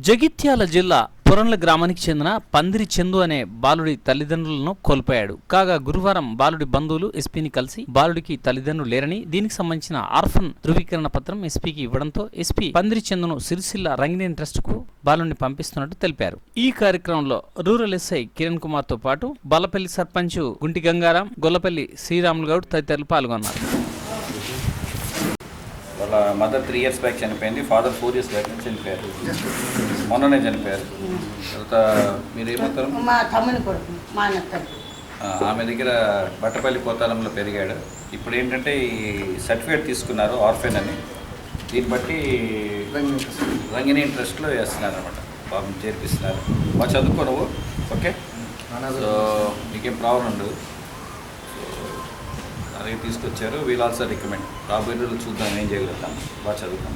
జగిత్యాల జిల్లా పొరంల గ్రామానికి చెందిన పందిరి చందు అనే బాలుడి తల్లిదండ్రులను కోల్పోయాడు. కాగా గురువారం బాలుడి బంధువులు ఎస్పీని కలిసి బాలుడికి తల్లిదండ్రులు లేరని, దీనికి సంబంధించిన ఆర్ఫన్ ధృవీకరణ పత్రం ఎస్పీకి ఇవ్వడంతో ఎస్పీ పందిరి చందును సిరిసిల్ల రంగినేని ట్రస్ట్ కు బాలుడిని పంపిస్తున్నట్టు తెలిపారు. ఈ కార్యక్రమంలో రూరల్ ఎస్ఐ కిరణ్ కుమార్ తో పాటు బలపల్లి సర్పంచ్ గుంటి గంగారాం, గొల్లపల్లి శ్రీరాములు గౌడ్ తదితరులు పాల్గొన్నారు. వాళ్ళ మదర్ 3 years బ్యాక్ చనిపోయింది, ఫాదర్ 4 years బ్యాక్ చనిపోయారు, మొన్ననే చనిపోయారు. తర్వాత మీరు ఏమవుతారు? మా తమ్ముని కొడుకు, మా అన్న. ఆమె దగ్గర బట్టపల్లి పోతాలంలో పెరిగాడు. ఇప్పుడు ఏంటంటే ఈ సర్టిఫికేట్ తీసుకున్నారు ఆర్ఫెన్ అని, దీన్ని బట్టి రంగిని ఇంట్రెస్ట్లో వేస్తున్నారు అనమాట, బాబుని చేర్పిస్తున్నారు. బాగా చదువుకో నువ్వు, ఓకే? సో నీకేం ప్రాబ్లం ఉండదు. అలాగే తీసుకొచ్చారు. వీల్ ఆల్సో రికమెండ్, రాబోయే రోజులు చూద్దాం ఏం చేయగలుగుతాం. బాగా చదువుతాం.